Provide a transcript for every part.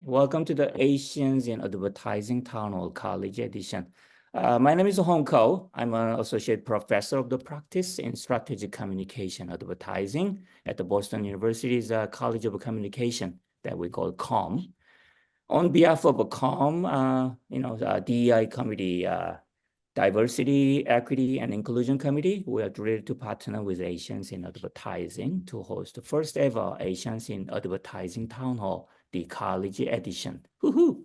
Welcome to the Asians in Advertising Town Hall College edition. My name is Hong Ko. I'm an associate professor of the practice in strategic communication advertising at the Boston University's College of Communication that we call COM. On behalf of COM, DEI committee, Diversity, Equity, and Inclusion Committee, we are thrilled to partner with Asians in Advertising to host the first ever Asians in Advertising Town Hall, the college edition. Woohoo!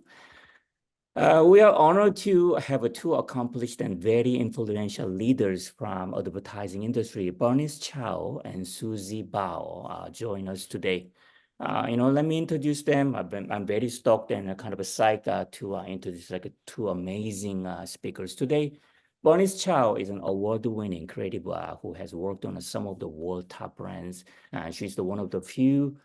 We are honored to have two accomplished and very influential leaders from advertising industry, Bernice Chao and Suzie Bao, join us today. Let me introduce them. I'm very stoked and kind of psyched to introduce two amazing speakers today. Bernice Chao is an award-winning creative who has worked on some of the world top brands. She's one of the few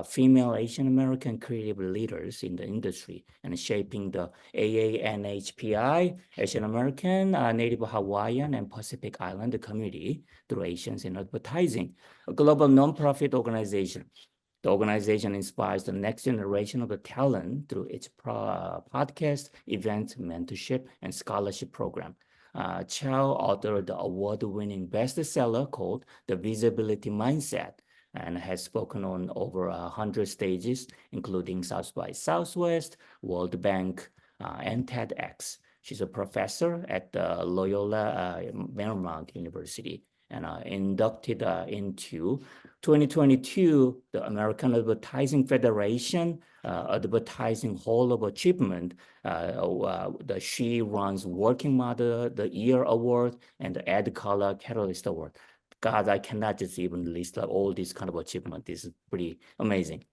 female Asian American creative leaders in the industry and shaping the AANHPI, Asian American, Native Hawaiian, and Pacific Islander community through Asians in Advertising, a global nonprofit organization. The organization inspires the next generation of the talent through its podcast, events, mentorship, and scholarship program. Chao authored the award-winning bestseller called The Visibility Mindset and has spoken on over 100 stages, including South by Southwest, World Bank, and TEDx. She's a professor at the Loyola Marymount University and inducted into 2022, the American Advertising Federation Advertising Hall of Achievement, She Runs Working Mother, the Year Award, and the Ad Color Catalyst Award. God, I cannot just even list all these kind of achievements. This is pretty amazing.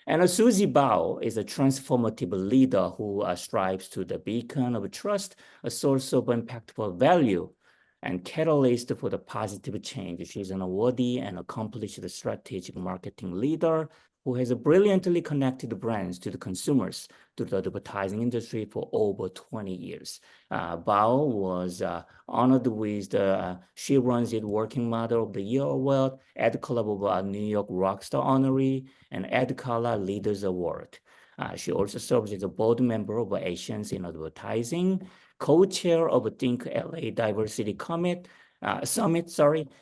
And Suzie Bao is a transformative leader who strives to the beacon of trust, a source of impactful value, and catalyst for the positive change. She's an awardee and accomplished strategic marketing leader who has brilliantly connected brands to the consumers through the advertising industry for over 20 years. Bao was honored with the She Runs It Working Mother of the Year Award, Ad Club of New York Rockstar Honoree, and Ad Color Leaders Award. She also serves as a board member of Asians in Advertising, co-chair of Think LA Diversity Summit,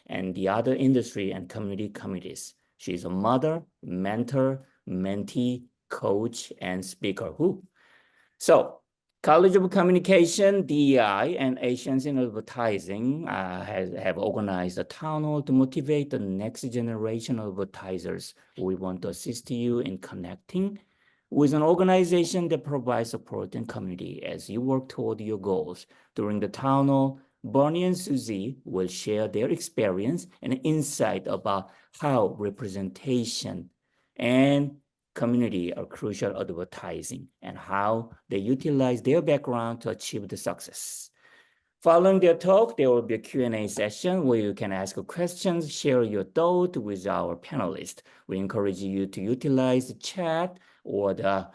and the other industry and community committees. She's a mother, mentor, mentee, coach, and speaker. So, College of Communication, DEI, and Asians in Advertising have organized a town hall to motivate the next generation of advertisers. We want to assist you in connecting with an organization that provides support and community as you work toward your goals. During the town hall, Bernie and Suzie will share their experience and insight about how representation and community are crucial advertising and how they utilize their background to achieve the success. Following their talk, there will be a Q&A session where you can ask questions, share your thought with our panelists. We encourage you to utilize the chat or the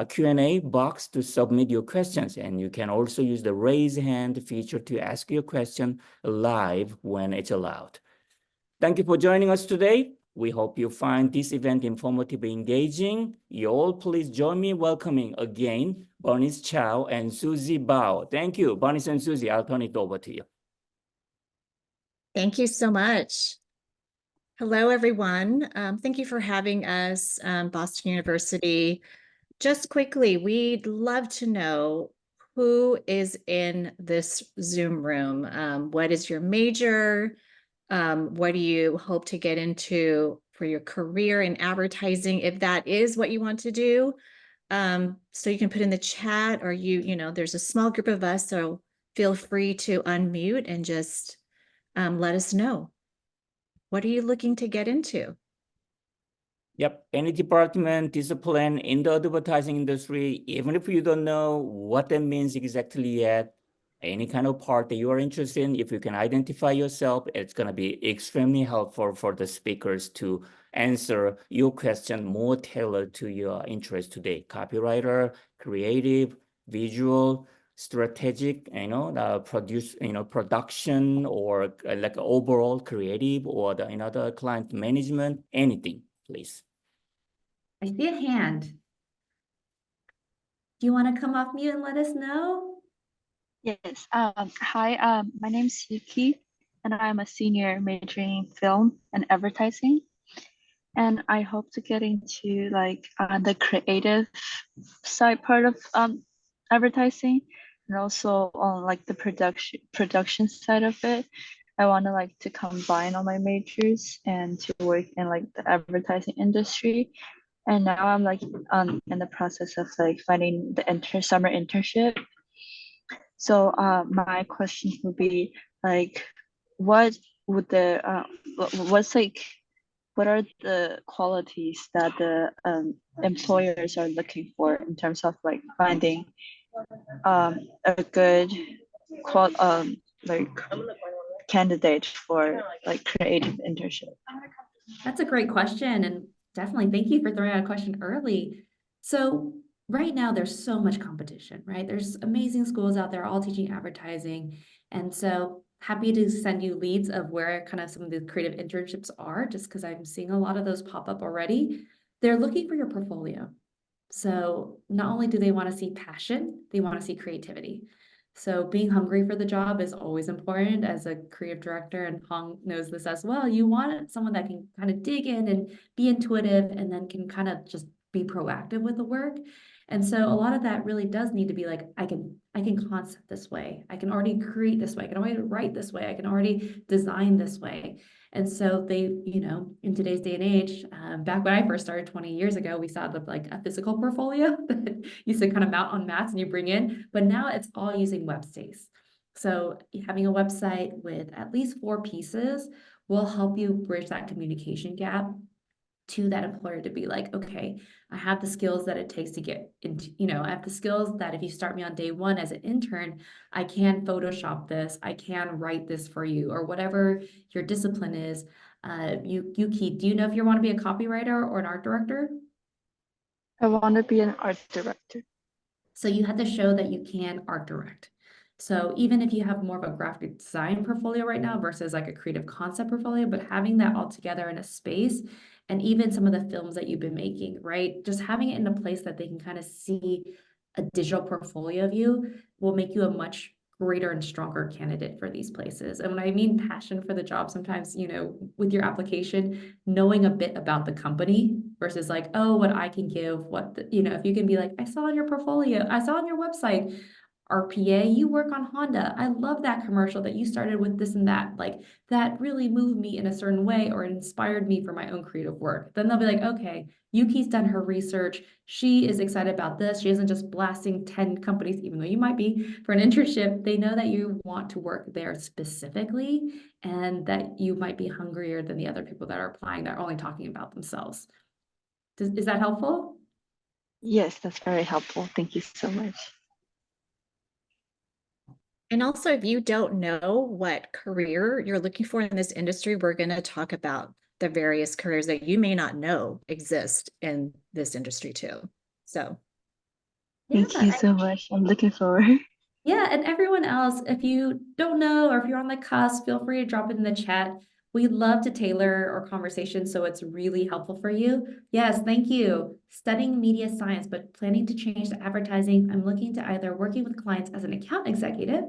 Q&A box to submit your questions. And you can also use the raise hand feature to ask your question live when it's allowed. Thank you for joining us today. We hope you find this event informative and engaging. You all please join me in welcoming again Bernice Chao and Suzie Bao. Thank you, Bernice and Suzie. I'll turn it over to you. Thank you so much. Hello, everyone. Thank you for having us, Boston University. Just quickly, we'd love to know who is in this Zoom room. What is your major? What do you hope to get into for your career in advertising, if that is what you want to do? So you can put in the chat, or there's a small group of us, so feel free to unmute and just let us know. What are you looking to get into? Yep, any department, discipline in the advertising industry, even if you don't know what that means exactly yet, any kind of part that you are interested in, if you can identify yourself, it's going to be extremely helpful for the speakers to answer your question more tailored to your interest today. Copywriter, creative, visual, strategic, production, or like overall creative, or the client management, anything, please. I see a hand. Do you want to come off mute and let us know? Yes. Hi. My name's Yuki, and I'm a senior majoring in film and advertising. And I hope to get into like the creative side part of advertising, and also on like the production side of it. I want to like to combine all my majors and to work in like the advertising industry. And now I'm like in the process of like finding the summer internship. So my question would be like, what would the what's like what are the qualities that the employers are looking for in terms of like finding a good like candidate for like creative internship? That's a great question. And definitely thank you for throwing out a question early. So right now there's so much competition, right? There's amazing schools out there all teaching advertising. And so happy to send you leads of where kind of some of the creative internships are, just because I'm seeing a lot of those pop up already. They're looking for your portfolio. So not only do they want to see passion, they want to see creativity. So being hungry for the job is always important as a creative director, and Hong knows this as well. You want someone that can kind of dig in and be intuitive and then can kind of just be proactive with the work. And so a lot of that really does need to be like, I can concept this way. I can already create this way. I can already write this way. I can already design this way. And so they, in today's day and age, back when I first started 20 years ago, we saw the like a physical portfolio that used to kind of mount on mats and you bring in, but now it's all using web space. So having a website with at least 4 pieces will help you bridge that communication gap to that employer to be like, okay, I have the skills that it takes to get into, I have the skills that if you start me on day 1 as an intern, I can Photoshop this, I can write this for you, or whatever your discipline is. Yuki, do you know if you want to be a copywriter or an art director? I want to be an art director. So you have to show that you can art direct. So even if you have more of a graphic design portfolio right now versus like a creative concept portfolio, but having that all together in a space, and even some of the films that you've been making, right? Just having it in a place that they can kind of see a digital portfolio of you will make you a much greater and stronger candidate for these places. And when I mean passion for the job, sometimes, with your application, knowing a bit about the company versus like, oh, what I can give, if you can be like, I saw on your portfolio, I saw on your website, RPA, you work on Honda. I love that commercial that you started with this and that. Like that really moved me in a certain way or inspired me for my own creative work. Then they'll be like, okay, Yuki's done her research. She is excited about this. She isn't just blasting 10 companies, even though you might be for an internship. They know that you want to work there specifically and that you might be hungrier than the other people that are applying that are only talking about themselves. Is that helpful? Yes, that's very helpful. Thank you so much. And also, if you don't know what career you're looking for in this industry, we're going to talk about the various careers that you may not know exist in this industry too. So Thank you so much. I'm looking forward. Yeah, and everyone else, if you don't know or if you're on the cusp, feel free to drop it in the chat. We'd love to tailor our conversation so it's really helpful for you. Yes, thank you. Studying media science, but planning to change to advertising. I'm looking to either working with clients as an account executive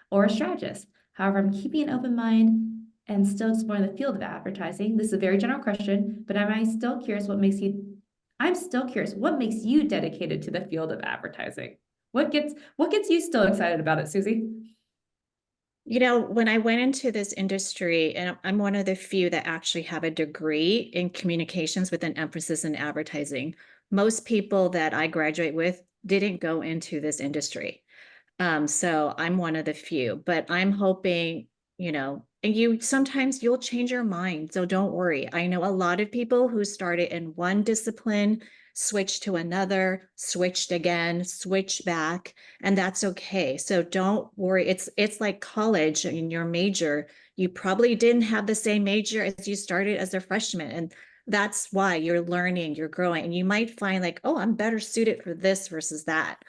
or a strategist. However, I'm keeping an open mind and still exploring the field of advertising. This is a very general question, but I'm still curious what makes you dedicated to the field of advertising? What gets you still excited about it, Suzie? when I went into this industry, and I'm one of the few that actually have a degree in communications with an emphasis in advertising. Most people that I graduate with didn't go into this industry. So I'm one of the few, but I'm hoping, and sometimes you'll change your mind. So don't worry. I know a lot of people who started in one discipline, switched to another, switched again, switched back, and that's okay. So don't worry. It's like college in your major. You probably didn't have the same major as you started as a freshman. And that's why you're learning, you're growing, and you might find like, oh, I'm better suited for this versus that.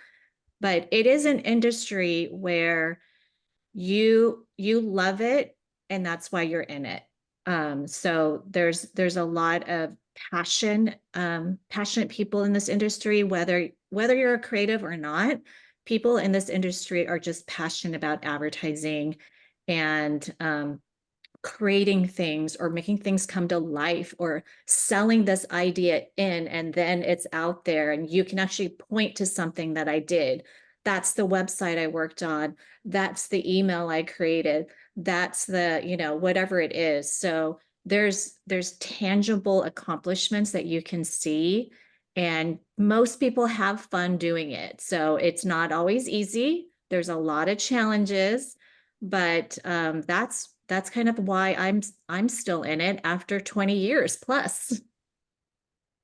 But it is an industry where you love it, and that's why you're in it. So there's a lot of passionate people in this industry, whether whether you're a creative or not, people in this industry are just passionate about advertising and creating things or making things come to life or selling this idea in, and then it's out there and you can actually point to something that I did. That's the website I worked on. That's the email I created. That's the, whatever it is. So there's tangible accomplishments that you can see, and most people have fun doing it. So it's not always easy. There's a lot of challenges, but that's kind of why I'm still in it after 20 years plus.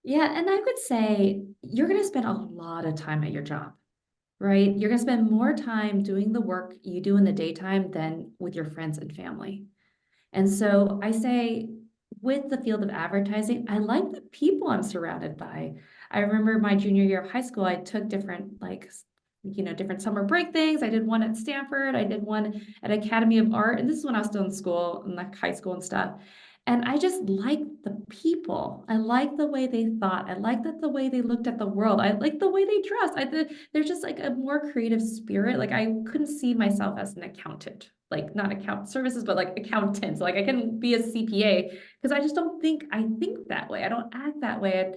Yeah, and I would say you're going to spend a lot of time at your job, right? You're going to spend more time doing the work you do in the daytime than with your friends and family. And so I say, with the field of advertising, I like the people I'm surrounded by. I remember my junior year of high school, I took different, different summer break things. I did one at Stanford, I did one at Academy of Art, and this is when I was still in school, in like high school and stuff. And I just liked the people. I liked the way they thought. I liked the way they looked at the world. I liked the way they dressed. There's just like a more creative spirit. Like I couldn't see myself as an accountant, like not account services, but like accountant. So like I couldn't be a CPA because I just don't think I think that way. I don't act that way.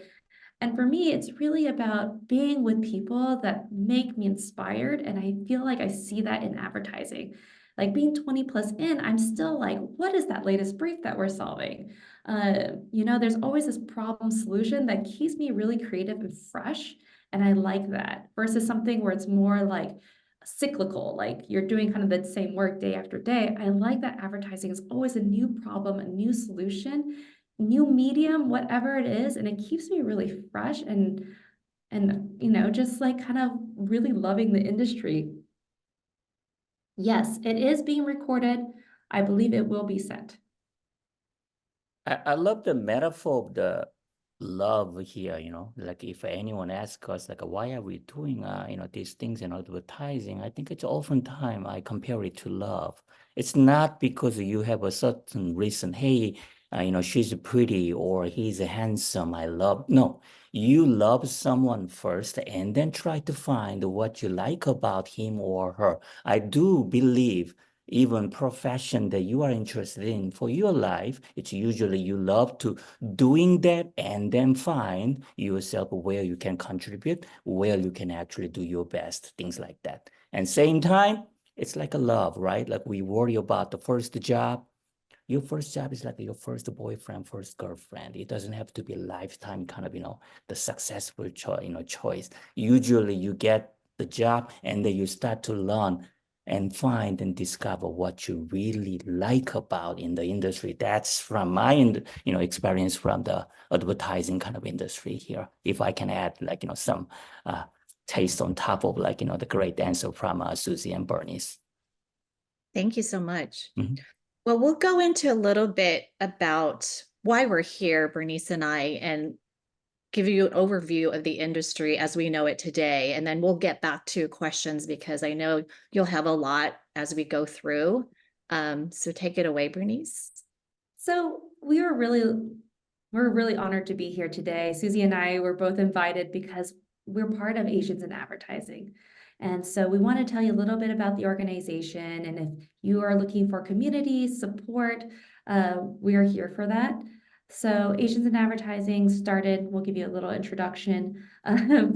And for me, it's really about being with people that make me inspired. And I feel like I see that in advertising. Like being 20 plus in, I'm still like, what is that latest brief that we're solving? There's always this problem solution that keeps me really creative and fresh. And I like that versus something where it's more like cyclical, like you're doing kind of the same work day after day. I like that advertising is always a new problem, a new solution, new medium, whatever it is, and it keeps me really fresh and just like kind of really loving the industry. Yes, it is being recorded. I believe it will be sent. I love the metaphor of the love here, like if anyone asks us, like, why are we doing, these things in advertising? I think it's oftentimes I compare it to love. It's not because you have a certain reason, hey, she's pretty or he's handsome, I love. No, you love someone first and then try to find what you like about him or her. I do believe even profession that you are interested in for your life, it's usually you love to doing that and then find yourself where you can contribute, where you can actually do your best, things like that. And same time, it's like a love, right? Like we worry about the first job. Your first job is like your first boyfriend, first girlfriend. It doesn't have to be a lifetime kind of, the successful choice. Usually you get the job and then you start to learn and find and discover what you really like about in the industry. That's from my experience from the advertising kind of industry here. If I can add like some taste on top of like the great answer from Suzie and Bernice. Thank you so much. Mm-hmm. Well, we'll go into a little bit about why we're here, Bernice and I, and give you an overview of the industry as we know it today. And then we'll get back to questions because I know you'll have a lot as we go through. So take it away, Bernice. So we're really honored to be here today. Suzie and I were both invited because we're part of Asians in Advertising. And so we want to tell you a little bit about the organization. And if you are looking for community support, we are here for that. So Asians in Advertising started, we'll give you a little introduction,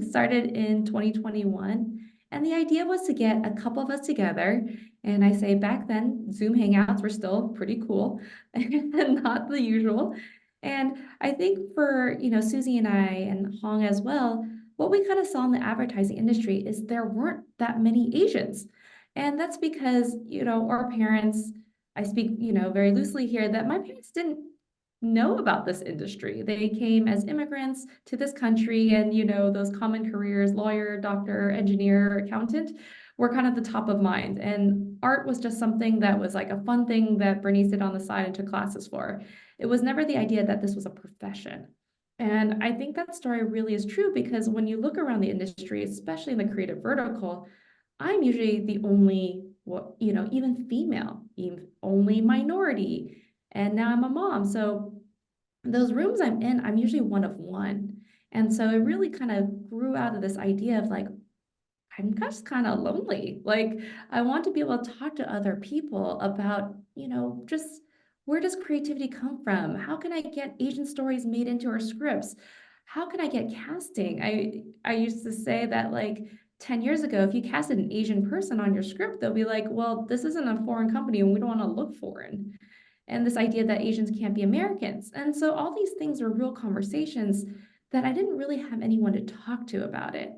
started in 2021. And the idea was to get a couple of us together. And I say back then, Zoom Hangouts were still pretty cool and not the usual. And I think for, Suzie and I and Hong as well, what we kind of saw in the advertising industry is there weren't that many Asians. And that's because, our parents, I speak, very loosely here, that my parents didn't know about this industry. They came as immigrants to this country and, those common careers, lawyer, doctor, engineer, accountant, were kind of the top of mind. And art was just something that was like a fun thing that Bernice did on the side and took classes for. It was never the idea that this was a profession. And I think that story really is true because when you look around the industry, especially in the creative vertical, I'm usually the only, even female, even only minority. And now I'm a mom. So those rooms I'm in, I'm usually one of one. And so it really kind of grew out of this idea of like, I'm just kind of lonely. Like, I want to be able to talk to other people about, just where does creativity come from? How can I get Asian stories made into our scripts? How can I get casting? I used to say that like 10 years ago, if you casted an Asian person on your script, they'll be like, well, this isn't a foreign company and we don't want to look foreign. And this idea that Asians can't be Americans. And so all these things are real conversations that I didn't really have anyone to talk to about it.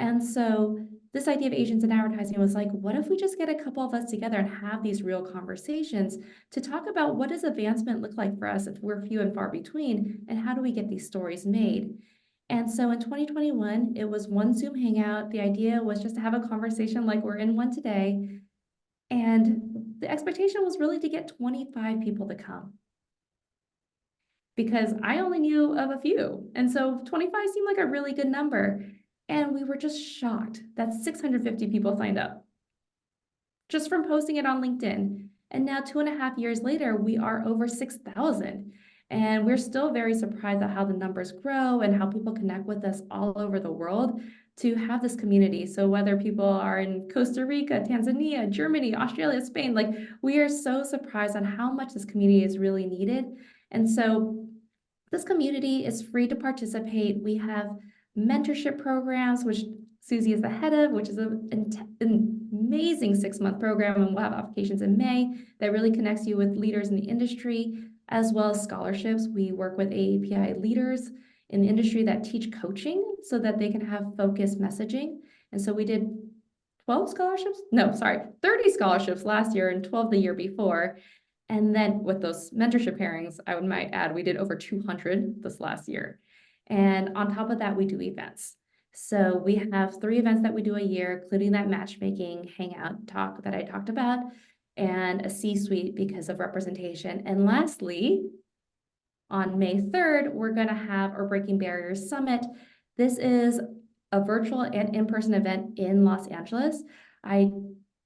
And so this idea of Asians in advertising was like, what if we just get a couple of us together and have these real conversations to talk about what does advancement look like for us if we're few and far between, and how do we get these stories made? And so in 2021, it was one Zoom hangout. The idea was just to have a conversation like we're in one today. And the expectation was really to get 25 people to come, because I only knew of a few. And so 25 seemed like a really good number. And we were just shocked that 650 people signed up just from posting it on LinkedIn. And now 2.5 years later, we are over 6,000. And we're still very surprised at how the numbers grow and how people connect with us all over the world to have this community. So whether people are in Costa Rica, Tanzania, Germany, Australia, Spain, like we are so surprised on how much this community is really needed. And so this community is free to participate. We have mentorship programs, which Suzie is the head of, which is an amazing 6-month program, and we'll have applications in May that really connects you with leaders in the industry, as well as scholarships. We work with AAPI leaders in the industry that teach coaching so that they can have focused messaging. And so we did 12 scholarships? No, sorry, 30 scholarships last year and 12 the year before. And then with those mentorship pairings, I might add, we did over 200 this last year. And on top of that, we do events. So we have 3 events that we do a year, including that matchmaking hangout talk that I talked about, and a C-suite because of representation. And lastly, on May 3rd, we're going to have our Breaking Barriers Summit. This is a virtual and in-person event in Los Angeles. I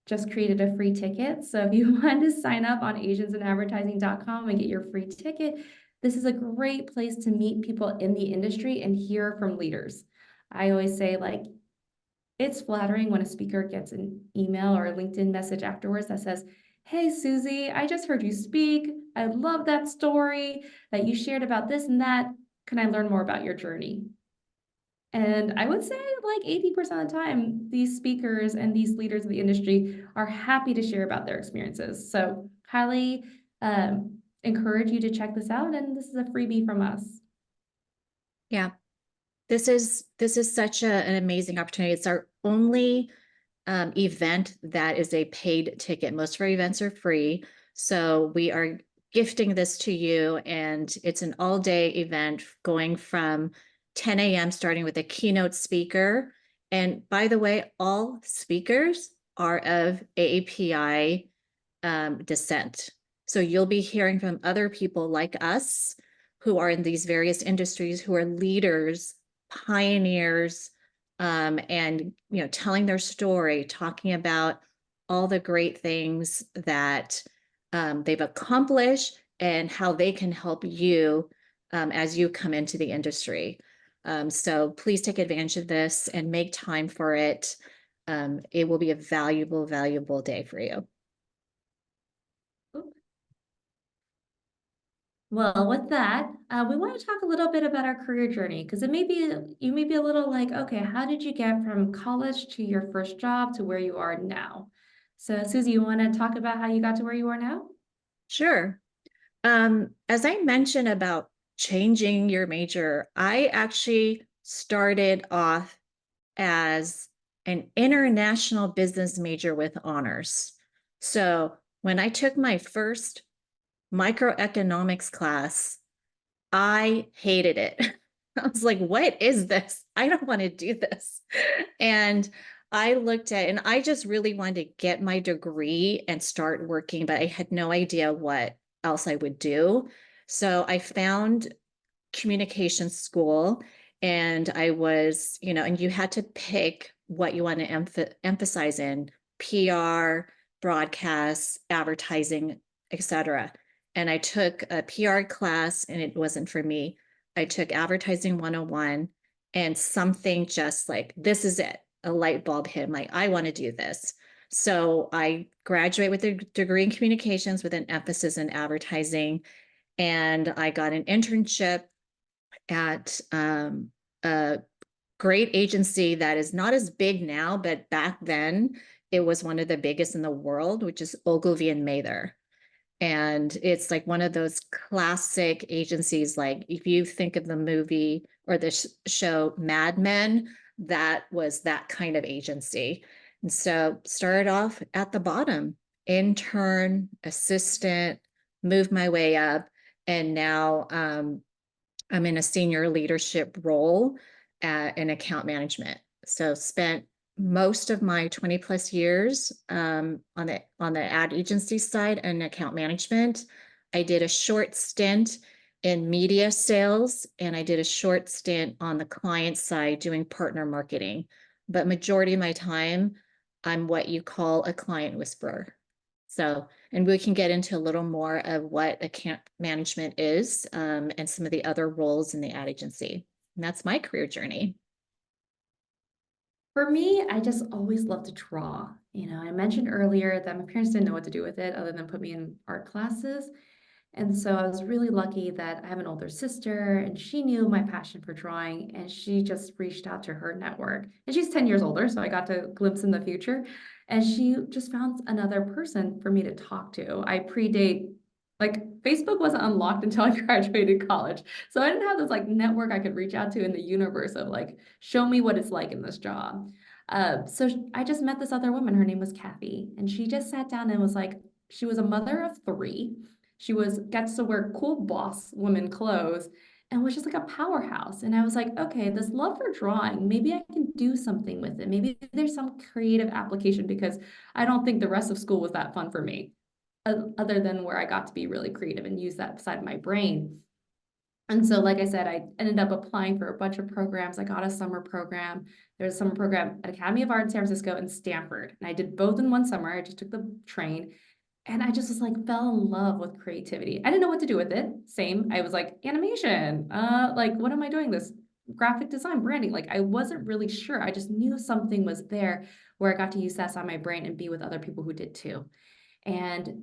just created a free ticket. So if you want to sign up on asiansinadvertising.com and get your free ticket, this is a great place to meet people in the industry and hear from leaders. I always say, like, it's flattering when a speaker gets an email or a LinkedIn message afterwards that says, hey, Suzie, I just heard you speak. I love that story that you shared about this and that. Can I learn more about your journey? And I would say like 80% of the time, these speakers and these leaders of the industry are happy to share about their experiences. So highly encourage you to check this out. And this is a freebie from us. Yeah, this is such an amazing opportunity. It's our only event that is a paid ticket. Most of our events are free. So we are gifting this to you, and it's an all-day event going from 10 a.m. starting with a keynote speaker. And by the way, all speakers are of AAPI descent. So you'll be hearing from other people like us who are in these various industries, who are leaders, pioneers, and telling their story, talking about all the great things that they've accomplished and how they can help you as you come into the industry. So please take advantage of this and make time for it. It will be a valuable, valuable day for you. Well, with that, we want to talk a little bit about our career journey, because you may be a little like, okay, how did you get from college to your first job to where you are now? So Suzie, you want to talk about how you got to where you are now? Sure. As I mentioned about changing your major, I actually started off as an international business major with honors. So when I took my first microeconomics class, I hated it. I was like, what is this? I don't want to do this. And I looked at, and I just really wanted to get my degree and start working, but I had no idea what else I would do. So I found communication school, and I was, and you had to pick what you want to emphasize in PR, broadcast, advertising, etc. And I took a PR class, and it wasn't for me. I took Advertising 101, and something just like, this is it, a light bulb hit. I'm like, I want to do this. So I graduate with a degree in communications with an emphasis in advertising. And I got an internship at a great agency that is not as big now, but back then it was one of the biggest in the world, which is Ogilvy and Mather. And it's like one of those classic agencies. Like if you think of the movie or the show Mad Men, that was that kind of agency. And so started off at the bottom, intern, assistant, moved my way up, and now I'm in a senior leadership role in account management. So spent most of my 20 plus years on the ad agency side and account management. I did a short stint in media sales, and I did a short stint on the client side doing partner marketing. But majority of my time, I'm what you call a client whisperer. So, and we can get into a little more of what account management is and some of the other roles in the ad agency. And that's my career journey. For me, I just always love to draw. You know, I mentioned earlier that my parents didn't know what to do with it other than put me in art classes. And so I was really lucky that I have an older sister and she knew my passion for drawing and she just reached out to her network. And she's 10 years older, so I got to glimpse in the future. And she just found another person for me to talk to. I predate, like Facebook wasn't unlocked until I graduated college. So I didn't have this like network I could reach out to in the universe of like, show me what it's like in this job. So I just met this other woman, her name was Kathy, and she just sat down and was like, she was a mother of 3. She gets to wear cool boss woman clothes and was just like a powerhouse. And I was like, okay, this love for drawing, maybe I can do something with it. Maybe there's some creative application because I don't think the rest of school was that fun for me, other than where I got to be really creative and use that side of my brain. And so, like I said, I ended up applying for a bunch of programs. I got a summer program. There was a summer program at Academy of Art in San Francisco and Stanford. And I did both in one summer. I just took the train. And I just was like, fell in love with creativity. I didn't know what to do with it. Same. I was like, animation, like, what am I doing this? Graphic design, branding. Like, I wasn't really sure. I just knew something was there where I got to use that on my brain and be with other people who did too. And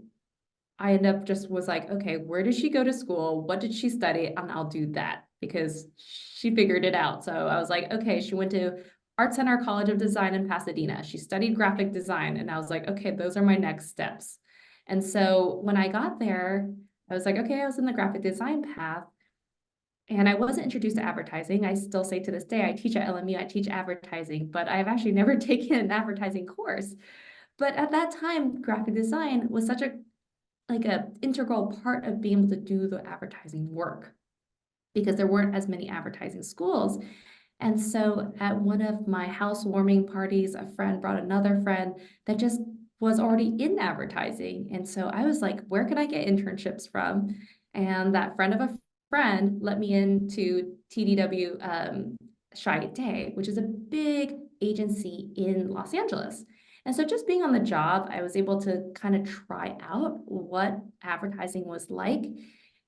I ended up just was like, okay, where did she go to school? What did she study? And I'll do that because she figured it out. So I was like, okay, she went to Art Center College of Design in Pasadena. She studied graphic design. And I was like, okay, those are my next steps. And so when I got there, I was like, okay, I was in the graphic design path and I wasn't introduced to advertising. I still say to this day, I teach at LMU, I teach advertising, but I've actually never taken an advertising course. But at that time, graphic design was such a integral part of being able to do the advertising work because there weren't as many advertising schools. And so at one of my housewarming parties, a friend brought another friend that just was already in advertising. And so I was like, where can I get internships from? And that friend of a friend let me into TDW Shy Day, which is a big agency in Los Angeles. And so just being on the job, I was able to kind of try out what advertising was like.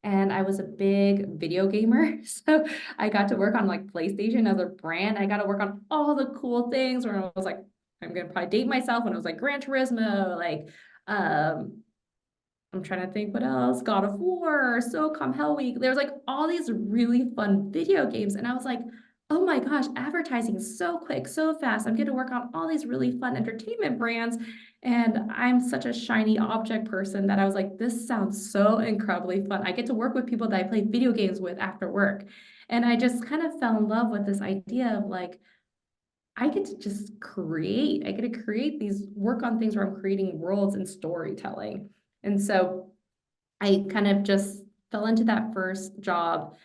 And I was a big video gamer. So I got to work on like PlayStation as a brand. I got to work on all the cool things where I was like, I'm going to probably date myself when it was like Gran Turismo, like, I'm trying to think what else, God of War, SOCOM Hell Week. There was like all these really fun video games. And I was like, oh my gosh, advertising is so quick, so fast. I'm going to work on all these really fun entertainment brands. And I'm such a shiny object person that I was like, this sounds so incredibly fun. I get to work with people that I play video games with after work. And I just kind of fell in love with this idea of like, I get to just create. I get to create these, work on things where I'm creating worlds and storytelling. And so I kind of just fell into that first job,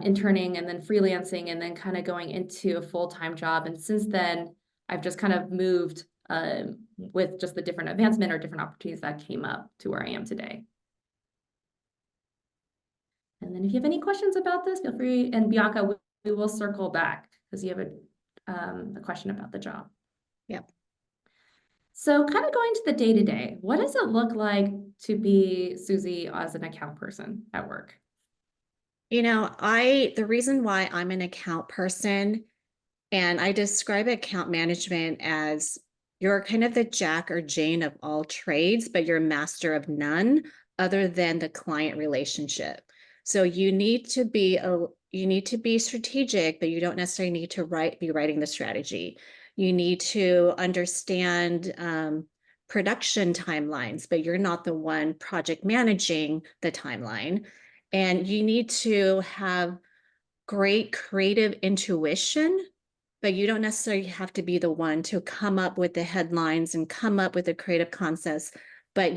interning and then freelancing and then kind of going into a full-time job. And since then, I've just kind of moved with just the different advancement or different opportunities that came up to where I am today. And then if you have any questions about this, feel free, and Bianca, we will circle back because you have a question about the job. Yep. So kind of going to the day-to-day, what does it look like to be Suzie as an account person at work? The reason why I'm an account person, and I describe account management as you're kind of the Jack or Jane of all trades, but you're master of none other than the client relationship. So you need to be strategic, but you don't necessarily need to be writing the strategy. You need to understand production timelines, but you're not the one project managing the timeline. And you need to have great creative intuition, but you don't necessarily have to be the one to come up with the headlines and come up with the creative concepts. But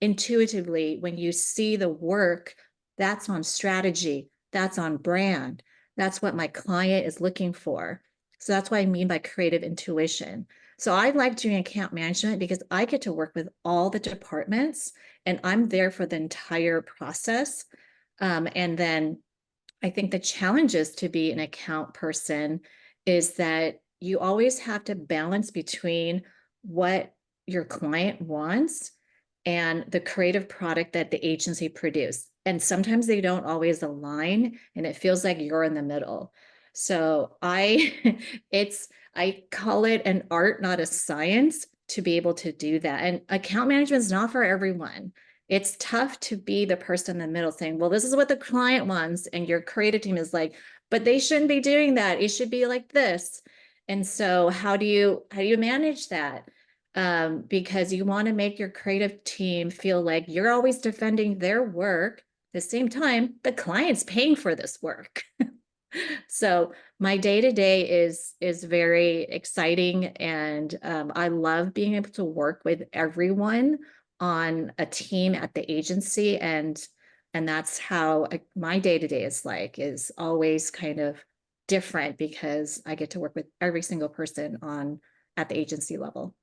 intuitively when you see the work, that's on strategy, that's on brand, that's what my client is looking for. So that's what I mean by creative intuition. So I like doing account management because I get to work with all the departments and I'm there for the entire process. And then I think the challenges to be an account person is that you always have to balance between what your client wants and the creative product that the agency produce. And sometimes they don't always align and it feels like you're in the middle. So I call it an art, not a science to be able to do that. And account management is not for everyone. It's tough to be the person in the middle saying, well, this is what the client wants. And your creative team is like, but they shouldn't be doing that. It should be like this. And so how do you manage that? Because you want to make your creative team feel like you're always defending their work. At the same time, the client's paying for this work. So my day-to-day is very exciting, and I love being able to work with everyone on a team at the agency, and that's how my day-to-day is always kind of different because I get to work with every single person at the agency level.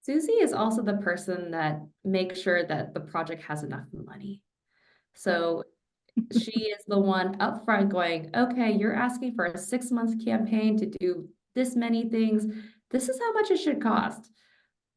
Suzie is also the person that makes sure that the project has enough money. So she is the one upfront going, okay, you're asking for a 6-month campaign to do this many things. This is how much it should cost.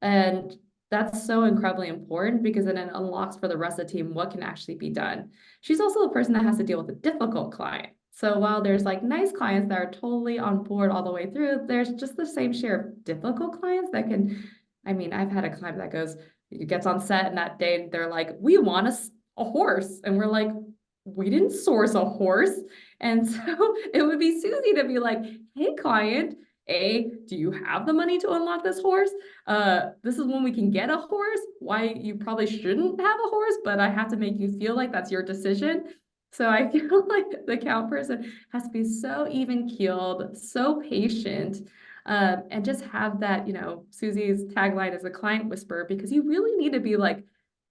And that's so incredibly important because then it unlocks for the rest of the team what can actually be done. She's also the person that has to deal with a difficult client. So while there's like nice clients that are totally on board all the way through, there's just the same share of difficult clients that can, I've had a client that gets on set and that day they're like, we want a horse. And we're like, we didn't source a horse. And so it would be Suzie to be like, hey, client, do you have the money to unlock this horse? This is when we can get a horse. Why you probably shouldn't have a horse, but I have to make you feel like that's your decision. So I feel like the account person has to be so even-keeled, so patient, and just have that, Suzie's tagline is a client whisperer, because you really need to be like,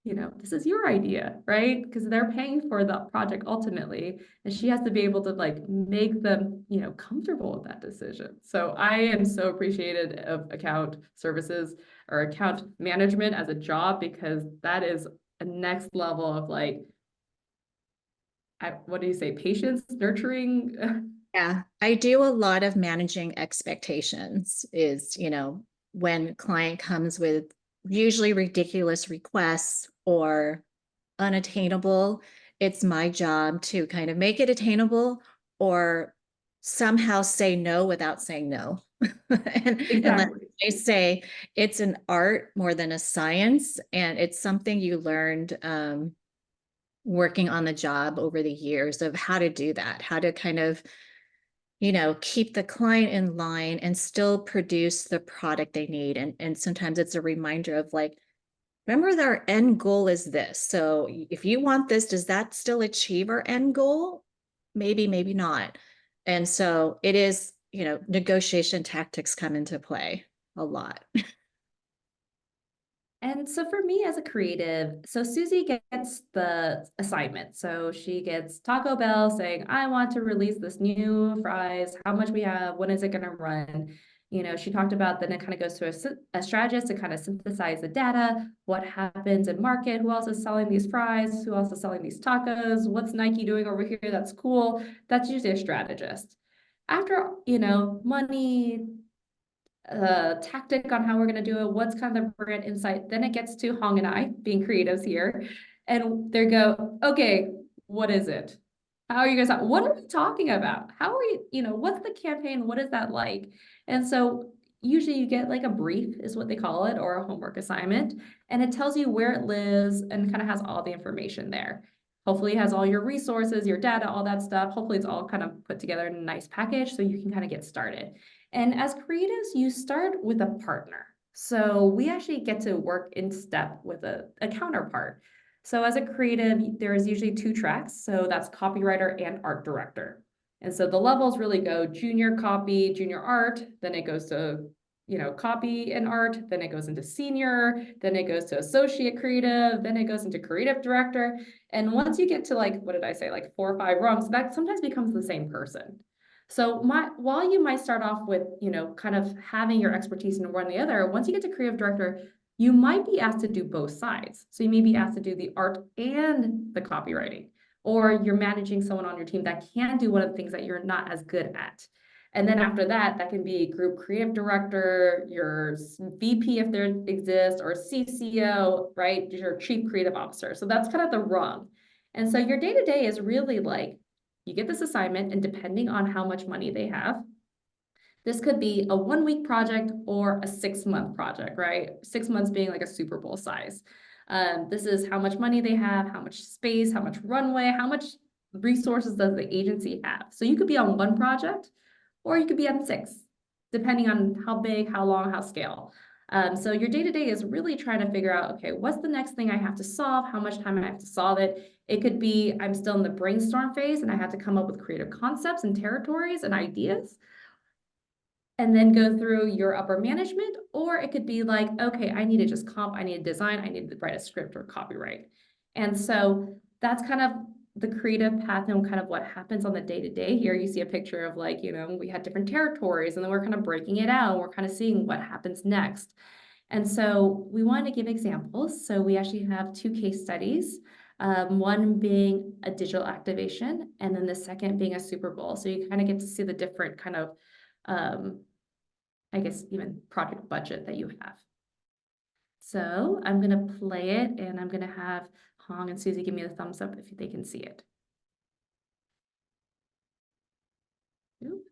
this is your idea, right? Because they're paying for the project ultimately, and she has to be able to like make them, comfortable with that decision. So I am so appreciative of account services or account management as a job, because that is a next level of like, what do you say, patience, nurturing? Yeah, I do a lot of managing expectations when client comes with usually ridiculous requests or unattainable, it's my job to kind of make it attainable or somehow say no without saying no. And I say it's an art more than a science, and it's something you learned working on the job over the years of how to do that, how to kind of keep the client in line and still produce the product they need. And sometimes it's a reminder of like, remember that our end goal is this. So if you want this, does that still achieve our end goal? Maybe, maybe not. And so it is, negotiation tactics come into play a lot. And so for me as a creative, so Suzie gets the assignment. So she gets Taco Bell saying, I want to release this new fries, how much we have, when is it going to run? She talked about, then it kind of goes to a strategist to kind of synthesize the data, what happens in market, who else is selling these fries, who else is selling these tacos, what's Nike doing over here that's cool. That's usually a strategist. After, money, tactic on how we're going to do it, what's kind of the brand insight, then it gets to Hong and I being creatives here, and they go, okay, what is it? How are you guys, what are we talking about? How are you, what's the campaign? What is that like? And so usually you get like a brief is what they call it, or a homework assignment, and it tells you where it lives and kind of has all the information there. Hopefully it has all your resources, your data, all that stuff. Hopefully it's all kind of put together in a nice package so you can kind of get started. And as creatives, you start with a partner. So we actually get to work in step with a counterpart. So as a creative, there is usually 2 tracks. So that's copywriter and art director. And so the levels really go junior copy, junior art, then it goes to, copy and art, then it goes into senior, then it goes to associate creative, then it goes into creative director. And once you get to like, what did I say, like 4 or 5 rungs, that sometimes becomes the same person. So while you might start off with, kind of having your expertise in one or the other, once you get to creative director, you might be asked to do both sides. So you may be asked to do the art and the copywriting, or you're managing someone on your team that can do one of the things that you're not as good at. And then after that, that can be group creative director, your VP if there exists, or CCO, right? Your chief creative officer. So that's kind of the rung. And so your day-to-day is really like, you get this assignment, and depending on how much money they have, this could be a 1-week project or a 6-month project, right? 6 months being like a Super Bowl size. This is how much money they have, how much space, how much runway, how much resources does the agency have. So you could be on 1 project, or you could be on 6, depending on how big, how long, how scale. So your day-to-day is really trying to figure out, okay, what's the next thing I have to solve? How much time I have to solve it? It could be I'm still in the brainstorm phase and I have to come up with creative concepts and territories and ideas, and then go through your upper management. Or it could be like, okay, I need to just comp, I need to design, I need to write a script or copyright. And so that's kind of the creative path and kind of what happens on the day-to-day. Here you see a picture of like, we had different territories, and then we're kind of breaking it out, and we're kind of seeing what happens next. And so we wanted to give examples. So we actually have 2 case studies, one being a digital activation, and then the second being a Super Bowl. So you kind of get to see the different kind of, I guess, even project budget that you have. So I'm going to play it, and I'm going to have Hong and Suzie give me a thumbs up if they can see it. Oop.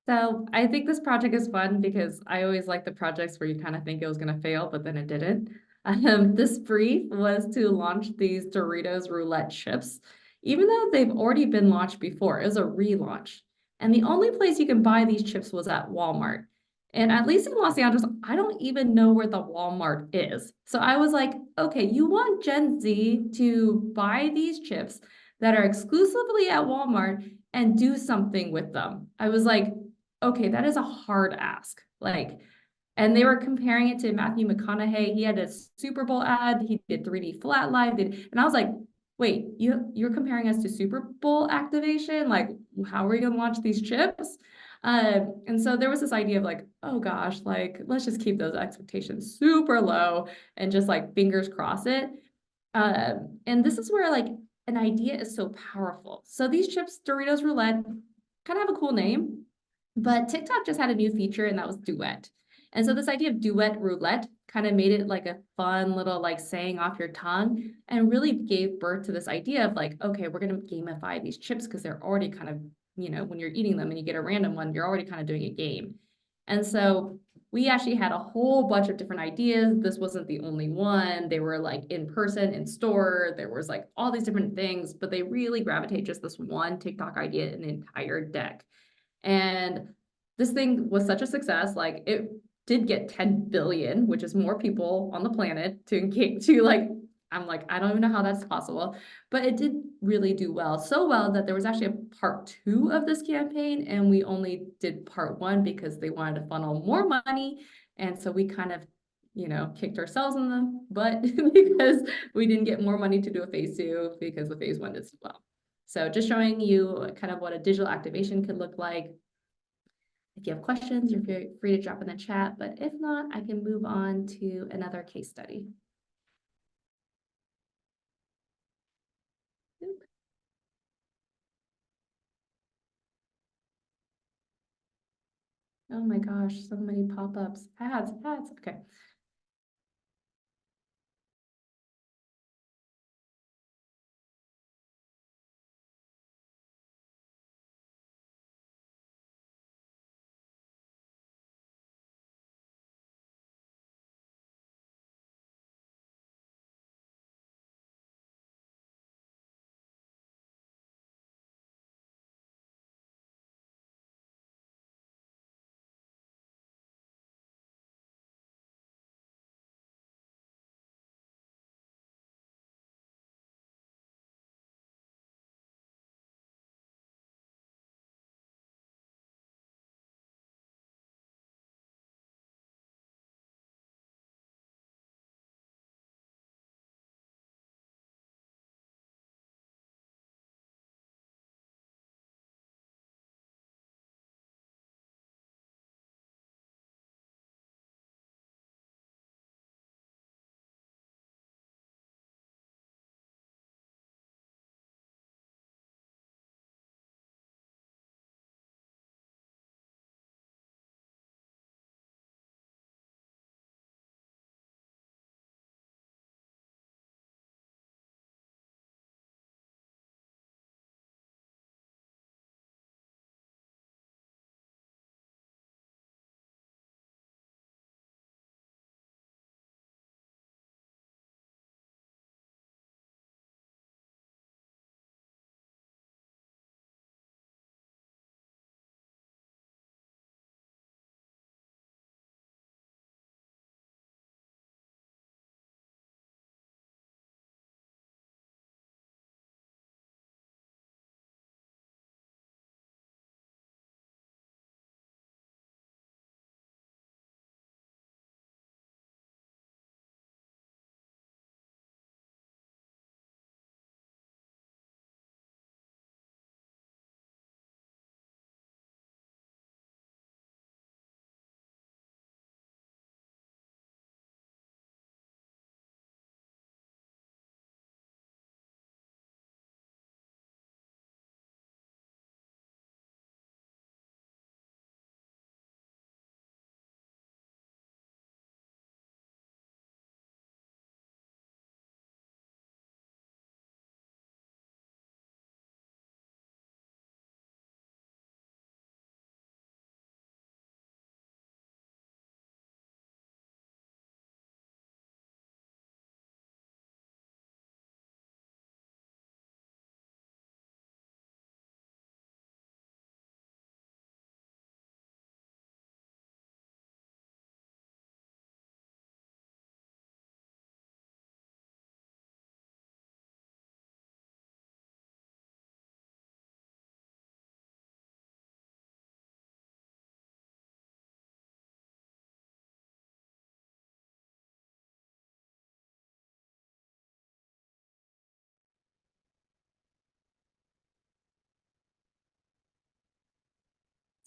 So I think this project is fun because I always like the projects where you kind of think it was going to fail, but then it didn't. This brief was to launch these Doritos roulette chips, even though they've already been launched before. It was a relaunch. And the only place you can buy these chips was at Walmart. And at least in Los Angeles, I don't even know where the Walmart is. So I was like, okay, you want Gen Z to buy these chips that are exclusively at Walmart and do something with them. I was like, okay, that is a hard ask. Like, and they were comparing it to Matthew McConaughey. He had a Super Bowl ad. He did 3D flat live. And I was like, wait, you're comparing us to Super Bowl activation? Like, how are we going to launch these chips? And so there was this idea of like, oh gosh, like, let's just keep those expectations super low and just like fingers cross it. And this is where like an idea is so powerful. So these chips, Doritos Roulette, kind of have a cool name, but TikTok just had a new feature and that was duet. And so this idea of duet roulette kind of made it like a fun little like saying off your tongue and really gave birth to this idea of like, okay, we're going to gamify these chips because they're already kind of, you know, when you're eating them and you get a random one, you're already kind of doing a game. And so we actually had a whole bunch of different ideas. This wasn't the only one. They were like in person, in store. There was like all these different things, but they really gravitate just this one TikTok idea in the entire deck. And this thing was such a success. Like it did get 10 billion, which is more people on the planet to engage to like, I'm like, I don't even know how that's possible, but it did really do well. So well that there was actually a part 2 of this campaign and we only did part 1 because they wanted to funnel more money. And so we kind of, you know, kicked ourselves in the butt because we didn't get more money to do a phase 2 because the phase 1 did so well. So just showing you kind of what a digital activation could look like. If you have questions, you're free to drop in the chat, but if not, I can move on to another case study. Oop. Oh my gosh, so many pop-ups, ads, okay.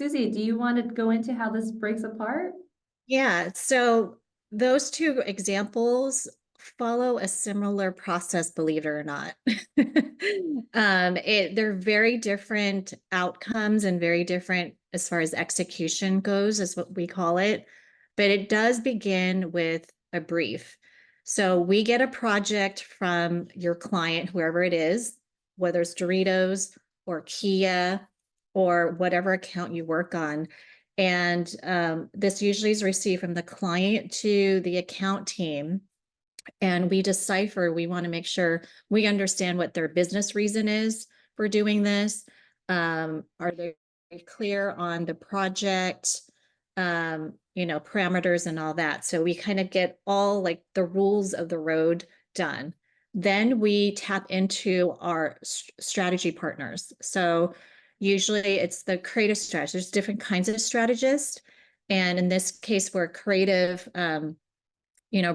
Suzie, do you want to go into how this breaks apart? Yeah, so those two examples follow a similar process, believe it or not. They're very different outcomes and very different as far as execution goes, is what we call it. But it does begin with a brief. So we get a project from your client, whoever it is, whether it's Doritos or Kia or whatever account you work on. And this usually is received from the client to the account team. And we decipher, we want to make sure we understand what their business reason is for doing this. Are they clear on the project, parameters and all that? So we kind of get all like the rules of the road done. Then we tap into our strategy partners. So usually it's the creative strategist. There's different kinds of strategists. And in this case, we're creative,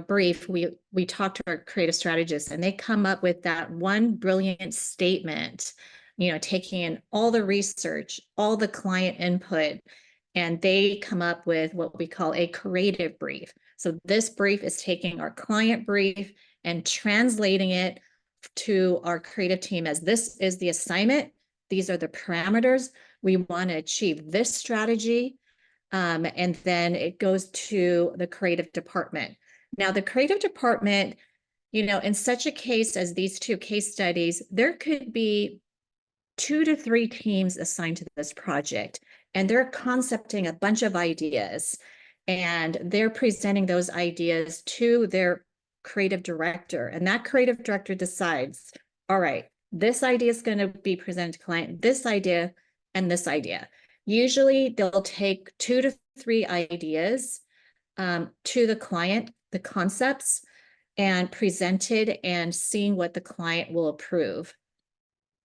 brief, we talk to our creative strategists and they come up with that one brilliant statement, taking in all the research, all the client input, and they come up with what we call a creative brief. So this brief is taking our client brief and translating it to our creative team as this is the assignment. These are the parameters. We want to achieve this strategy. And then it goes to the creative department. Now, the creative department, in such a case as these two case studies, there could be 2 to 3 teams assigned to this project, and they're concepting a bunch of ideas, and they're presenting those ideas to their creative director, and that creative director decides, all right, this idea is going to be presented to client, this idea, and this idea. Usually, they'll take 2 to 3 ideas to the client, the concepts, and presented and seeing what the client will approve.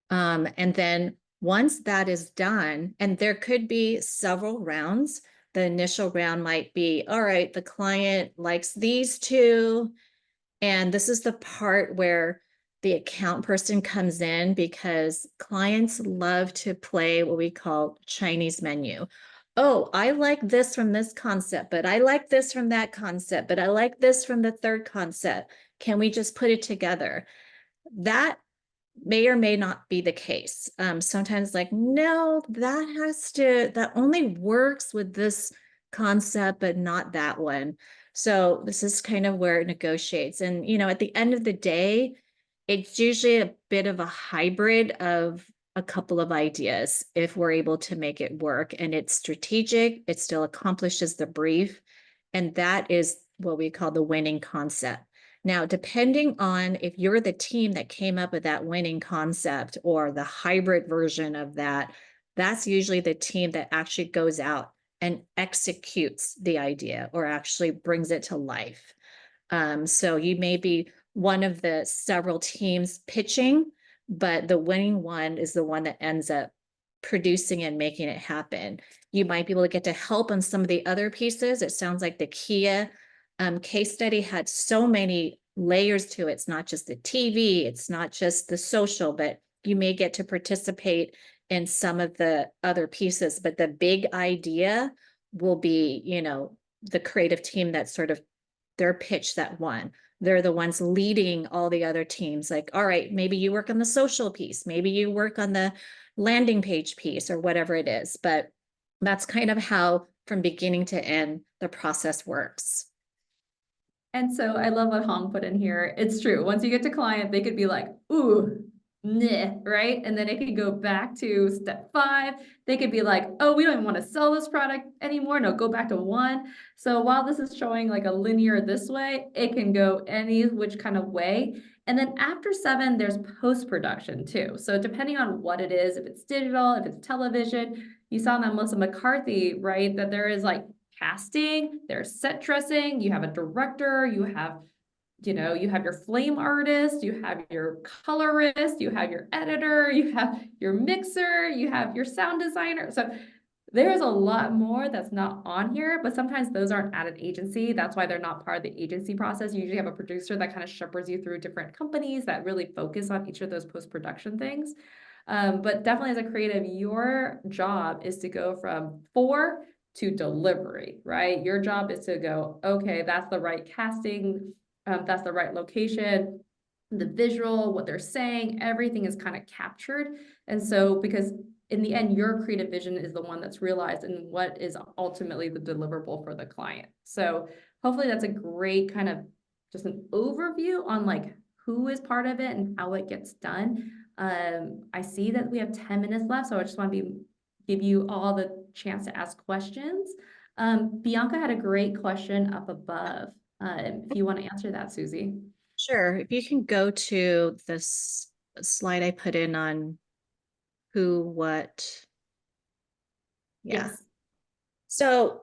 And then once that is done, and there could be several rounds, the initial round might be, all right, the client likes these two. And this is the part where the account person comes in because clients love to play what we call Chinese menu. Oh, I like this from this concept, but I like this from that concept, but I like this from the third concept. Can we just put it together? That may or may not be the case. Sometimes like, no, that only works with this concept, but not that one. So this is kind of where it negotiates. And, at the end of the day, it's usually a bit of a hybrid of a couple of ideas if we're able to make it work. And it's strategic, it still accomplishes the brief. And that is what we call the winning concept. Now, depending on if you're the team that came up with that winning concept or the hybrid version of that, that's usually the team that actually goes out and executes the idea or actually brings it to life. So you may be one of the several teams pitching, but the winning one is the one that ends up producing and making it happen. You might be able to get to help on some of the other pieces. It sounds like the Kia case study had so many layers to it. It's not just the TV, it's not just the social, but you may get to participate in some of the other pieces. But the big idea will be, the creative team that's sort of their pitch that won. They're the ones leading all the other teams. Like, all right, maybe you work on the social piece, maybe you work on the landing page piece or whatever it is. But that's kind of how from beginning to end, the process works. And so I love what Hong put in here. It's true. Once you get to client, they could be like, ooh, nah, right? And then it could go back to step 5. They could be like, oh, we don't even want to sell this product anymore. No, go back to 1. So while this is showing like a linear this way, it can go any which kind of way. And then after 7, there's post-production too. So depending on what it is, if it's digital, if it's television, you saw that Melissa McCarthy, right? That there is like casting, there's set dressing, you have a director, you have your flame artist, you have your colorist, you have your editor, you have your mixer, you have your sound designer. So there's a lot more that's not on here, but sometimes those aren't at an agency. That's why they're not part of the agency process. You usually have a producer that kind of shepherds you through different companies that really focus on each of those post-production things. But definitely as a creative, your job is to go from 4 to delivery, right? Your job is to go, okay, that's the right casting, that's the right location, the visual, what they're saying, everything is kind of captured. And so, because in the end, your creative vision is the one that's realized and what is ultimately the deliverable for the client. So hopefully that's a great kind of just an overview on like who is part of it and how it gets done. I see that we have 10 minutes left, so I just want to give you all the chance to ask questions. Bianca had a great question up above. If you want to answer that, Suzie. Sure. If you can go to this slide I put in on who, what. Yeah. Yes. So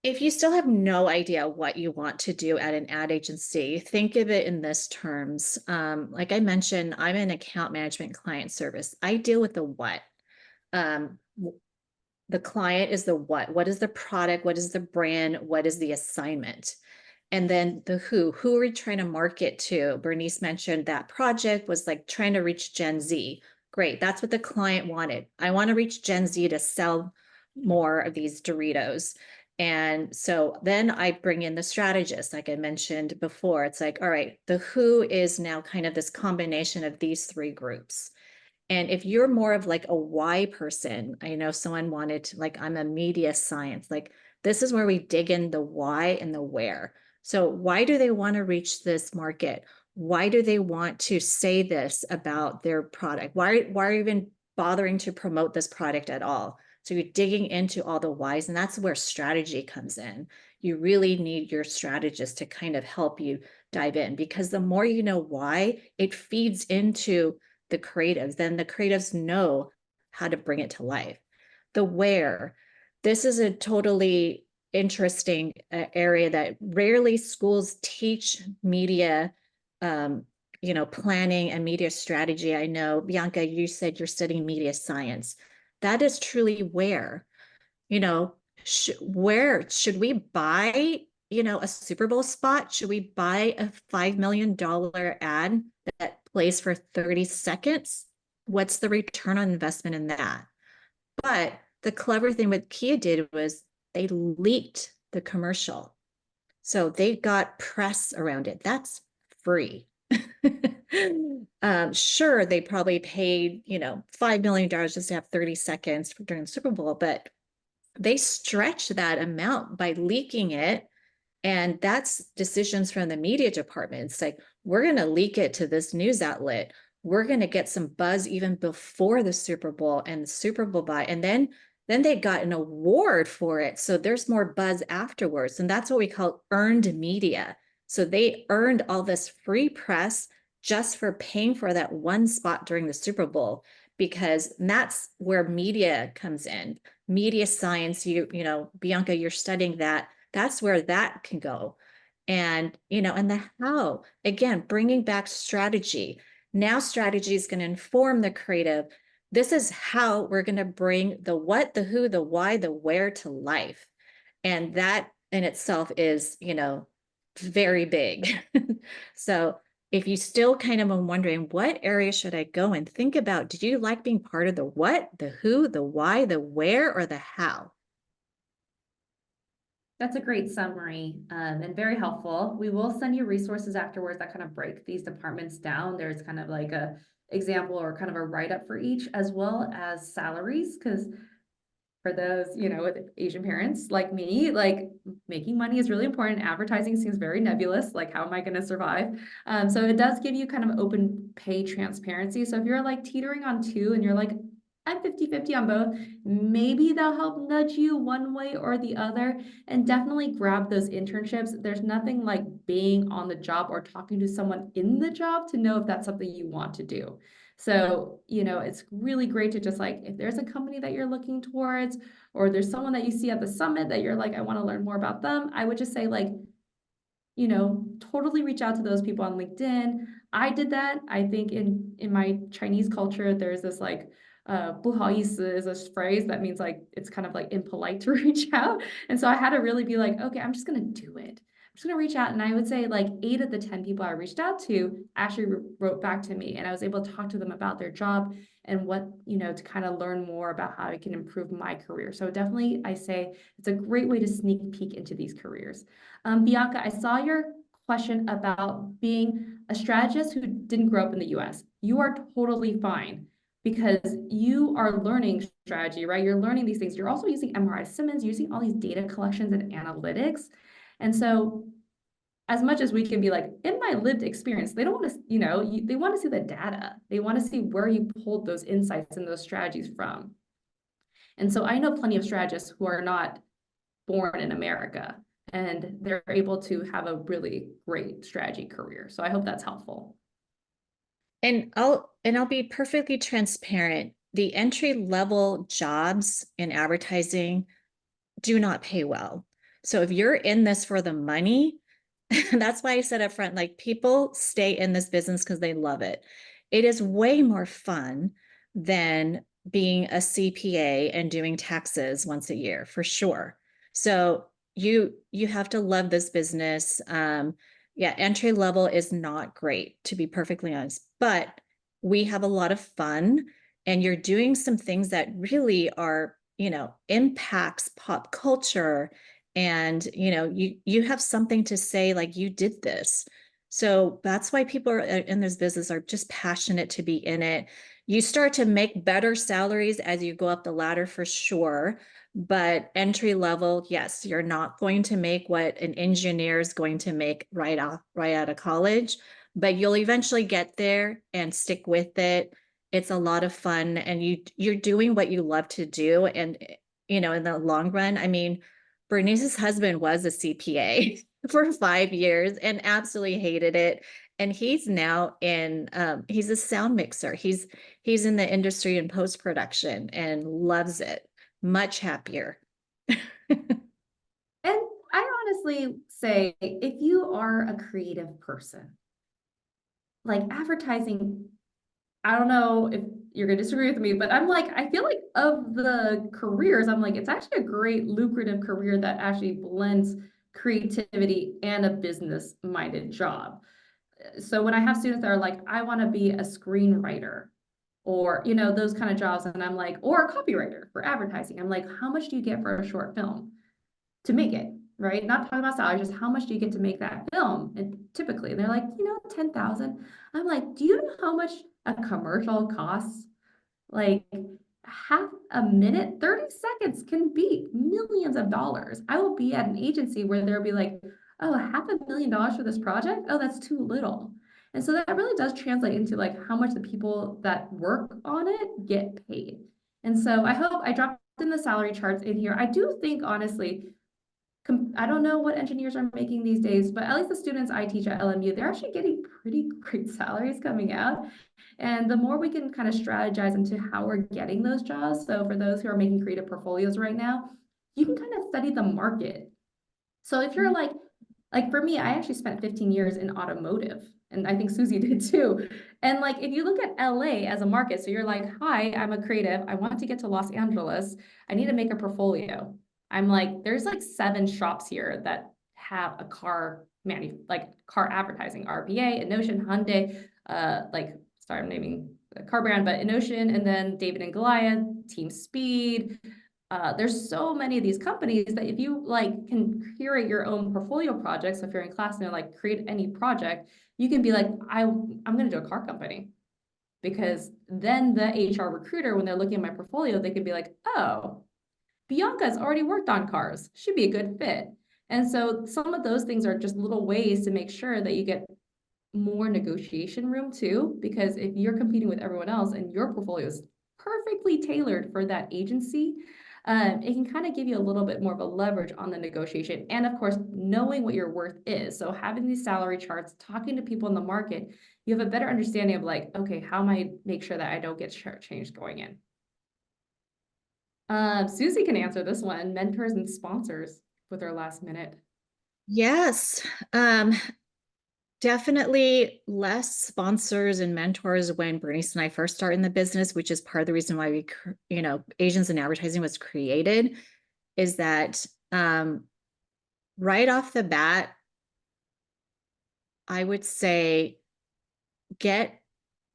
if you still have no idea what you want to do at an ad agency, think of it in this terms. Like I mentioned, I'm an account management client service. I deal with the what. The client is the what. What is the product? What is the brand? What is the assignment? And then the who are we trying to market to? Bernice mentioned that project was like trying to reach Gen Z. Great, that's what the client wanted. I want to reach Gen Z to sell more of these Doritos. And so then I bring in the strategist, like I mentioned before. It's like, all right, the who is now kind of this combination of these 3 groups. And if you're more of like a why person, I know someone wanted to, like, I'm a media science, like this is where we dig in the why and the where. So why do they want to reach this market? Why do they want to say this about their product? Why are you even bothering to promote this product at all? So you're digging into all the whys, and that's where strategy comes in. You really need your strategist to kind of help you dive in, because the more you know why, it feeds into the creatives, then the creatives know how to bring it to life. The where, this is a totally interesting area that rarely schools teach media, planning and media strategy. I know, Bianca, you said you're studying media science. That is truly where, where should we buy, a Super Bowl spot? Should we buy a $5 million ad that plays for 30 seconds? What's the return on investment in that? But the clever thing what Kia did was they leaked the commercial. So they got press around it. That's free. Sure, they probably paid, $5 million just to have 30 seconds during the Super Bowl, but they stretched that amount by leaking it. And that's decisions from the media department. It's like, we're going to leak it to this news outlet. We're going to get some buzz even before the Super Bowl and the Super Bowl buy. And then they got an award for it. So there's more buzz afterwards. And that's what we call earned media. So they earned all this free press just for paying for that one spot during the Super Bowl, because that's where media comes in. Media science, Bianca, you're studying that. That's where that can go. And, and the how, again, bringing back strategy. Now strategy is going to inform the creative. This is how we're going to bring the what, the who, the why, the where to life. And that in itself is, very big. So if you still kind of are wondering, what area should I go in? Think about, do you like being part of the what, the who, the why, the where, or the how? That's a great summary and very helpful. We will send you resources afterwards that kind of break these departments down. There's kind of like a example or kind of a write-up for each, as well as salaries, because for those, with Asian parents like me, like making money is really important. Advertising seems very nebulous. Like, how am I going to survive? So it does give you kind of open pay transparency. So if you're like teetering on 2 and you're like, I'm 50-50 on both, maybe they'll help nudge you one way or the other, and definitely grab those internships. There's nothing like being on the job or talking to someone in the job to know if that's something you want to do. So, it's really great to just like, if there's a company that you're looking towards, or there's someone that you see at the summit that you're like, I want to learn more about them, I would just say like, totally reach out to those people on LinkedIn. I did that. I think in my Chinese culture, there's this like, 不好意思 is a phrase that means like, it's kind of like impolite to reach out. And so I had to really be like, okay, I'm just going to do it. just going to reach out. And I would say like 8 of the 10 people I reached out to actually wrote back to me, and I was able to talk to them about their job and what, to kind of learn more about how I can improve my career. So definitely, I say it's a great way to sneak peek into these careers. Bianca, I saw your question about being a strategist who didn't grow up in the US. You are totally fine because you are learning strategy, right? You're learning these things. You're also using MRI Simmons, using all these data collections and analytics. And so as much as we can be like, in my lived experience, they don't want to, they want to see the data. They want to see where you pulled those insights and those strategies from. And so I know plenty of strategists who are not born in America, and they're able to have a really great strategy career. So I hope that's helpful. And I'll be perfectly transparent. The entry-level jobs in advertising do not pay well. So if you're in this for the money, that's why I said up front, like, people stay in this business because they love it. It is way more fun than being a CPA and doing taxes once a year, for sure. So you have to love this business. Yeah, entry level is not great, to be perfectly honest, but we have a lot of fun, and you're doing some things that really are, impacts pop culture. And, you have something to say, like, you did this. So that's why people are in this business, are just passionate to be in it. You start to make better salaries as you go up the ladder, for sure. But entry level, yes, you're not going to make what an engineer is going to make right out of college, but you'll eventually get there and stick with it. It's a lot of fun, and you're doing what you love to do. And, in the long run, I mean, Bernice's husband was a CPA for 5 years and absolutely hated it. And he's now he's a sound mixer. He's in the industry in post-production and loves it. Much happier. And I honestly say, if you are a creative person, like advertising, I don't know if you're gonna disagree with me, but I feel like of the careers, I'm like, it's actually a great lucrative career that actually blends creativity and a business-minded job. So when I have students that are like, I want to be a screenwriter, or, those kind of jobs, and I'm like, or a copywriter for advertising, I'm like, how much do you get for a short film to make it, right? Not talking about salary, just how much do you get to make that film? And typically they're like, 10,000. I'm like, do you know how much a commercial costs? Like half a minute, 30 seconds can be millions of dollars. I will be at an agency where there'll be like, oh, $500,000 for this project? Oh, that's too little. And so that really does translate into like how much the people that work on it get paid. And so I hope I dropped in the salary charts in here. I do think, honestly, I don't know what engineers are making these days, but at least the students I teach at LMU, they're actually getting pretty great salaries coming out. And the more we can kind of strategize into how we're getting those jobs. So for those who are making creative portfolios right now, you can kind of study the market. So if you're like for me, I actually spent 15 years in automotive, and I think Suzie did too. And like, if you look at LA as a market, so you're like, hi, I'm a creative. I want to get to Los Angeles. I need to make a portfolio. I'm like, there's like 7 shops here that have a car advertising, RPA, Inocean, Hyundai, sorry, I'm naming a car brand, but Inocean, and then David and Goliath, Team Speed. There's so many of these companies that if you can curate your own portfolio projects, so if you're in class and they're like, create any project, you can be like, I'm going to do a car company. Because then the HR recruiter, when they're looking at my portfolio, they could be like, oh, Bianca's already worked on cars. She'd be a good fit. And so some of those things are just little ways to make sure that you get more negotiation room too, because if you're competing with everyone else and your portfolio is perfectly tailored for that agency, it can kind of give you a little bit more of a leverage on the negotiation. And of course, knowing what your worth is. So having these salary charts, talking to people in the market, you have a better understanding of like, okay, how am I make sure that I don't get shortchanged going in? Suzie can answer this one, mentors and sponsors, with our last minute. Yes. Definitely less sponsors and mentors when Bernice and I first started in the business, which is part of the reason why we, Asians in Advertising was created, is that right off the bat, I would say get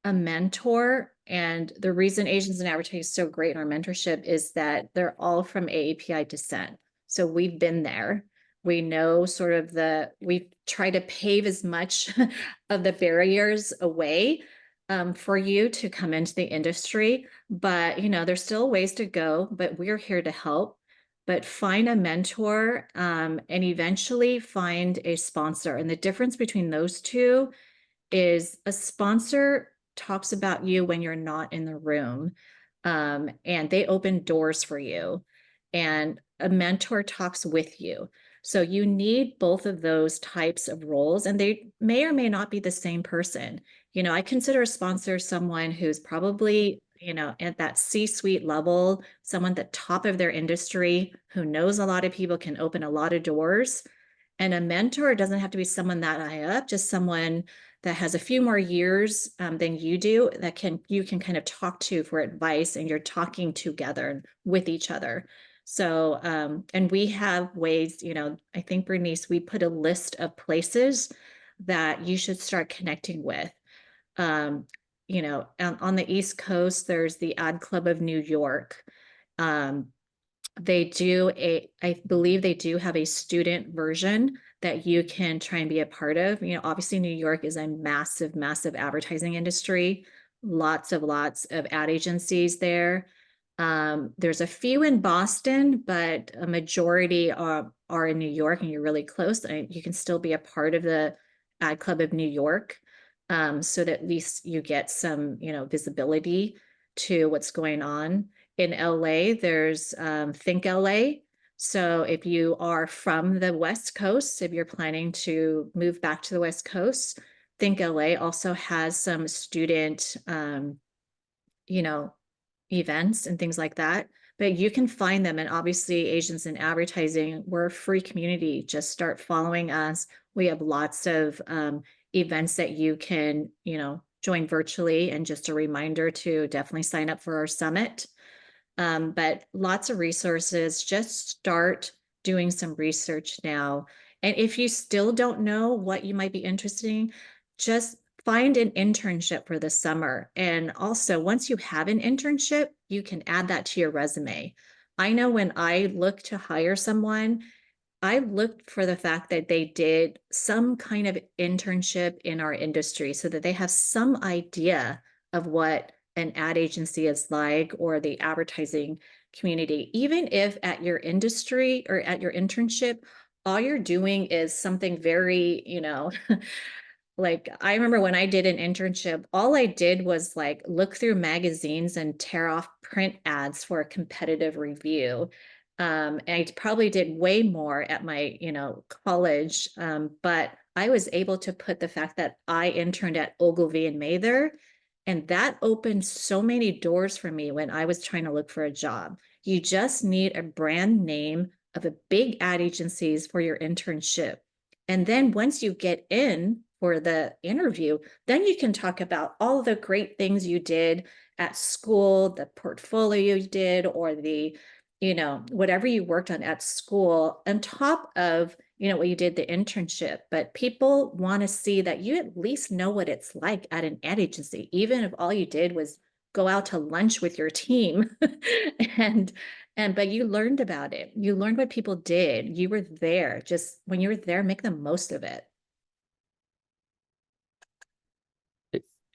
a mentor. And the reason Asians in Advertising is so great in our mentorship is that they're all from AAPI descent. So we've been there. We know sort of we try to pave as much of the barriers away for you to come into the industry. But, there's still ways to go, but we're here to help. But find a mentor and eventually find a sponsor. And the difference between those two is a sponsor talks about you when you're not in the room, and they open doors for you, and a mentor talks with you. So you need both of those types of roles, and they may or may not be the same person. I consider a sponsor someone who's probably, at that C-suite level, someone at the top of their industry who knows a lot of people, can open a lot of doors. And a mentor doesn't have to be someone that high up, just someone that has a few more years than you do, that you can kind of talk to for advice, and you're talking together with each other. So, and we have ways, I think, Bernice, we put a list of places that you should start connecting with. On the East Coast, there's the Ad Club of New York. I believe they do have a student version that you can try and be a part of. Obviously New York is a massive, massive advertising industry, lots of ad agencies there. There's a few in Boston, but a majority are in New York, and you're really close. You can still be a part of the Ad Club of New York, so that at least you get some, visibility to what's going on. In LA, there's Think LA. So if you are from the West Coast, if you're planning to move back to the West Coast, Think LA also has some student, events and things like that. But you can find them. And obviously, Asians in Advertising, we're a free community. Just start following us. We have lots of events that you can, join virtually. And just a reminder to definitely sign up for our summit. But lots of resources. Just start doing some research now. And if you still don't know what you might be interested in, just find an internship for the summer. And also, once you have an internship, you can add that to your resume. I know when I look to hire someone, I looked for the fact that they did some kind of internship in our industry, so that they have some idea of what an ad agency is like, or the advertising community. Even if at your industry or at your internship, all you're doing is something very, like, I remember when I did an internship, all I did was like look through magazines and tear off print ads for a competitive review. And I probably did way more at my, college. But I was able to put the fact that I interned at Ogilvy and Mather, and that opened so many doors for me when I was trying to look for a job. You just need a brand name of a big ad agencies for your internship. And then once you get in for the interview, then you can talk about all the great things you did at school, the portfolio you did, or the, whatever you worked on at school, on top of, what you did, the internship. But people want to see that you at least know what it's like at an ad agency, even if all you did was go out to lunch with your team but you learned about it. You learned what people did. You were there. Just when you were there, make the most of it.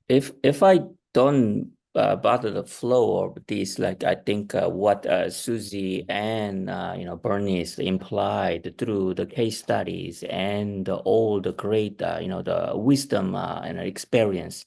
If I don't bother the flow of this, like I think what Suzie and Bernice implied through the case studies and all the great the wisdom and experience,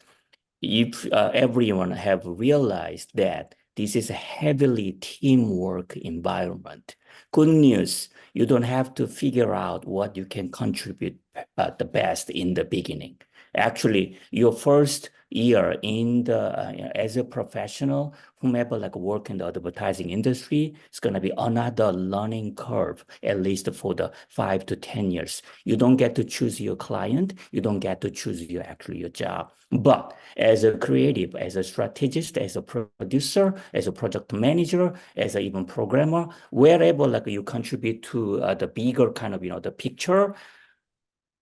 if everyone have realized that this is a heavily teamwork environment. Good news, you don't have to figure out what you can contribute the best in the beginning. Actually, your first year in the as a professional, whomever like work in the advertising industry, it's going to be another learning curve, at least for the 5 to 10 years. You don't get to choose your client. You don't get to choose your job. But as a creative, as a strategist, as a producer, as a project manager, as an even programmer, wherever like you contribute to the bigger kind of the picture,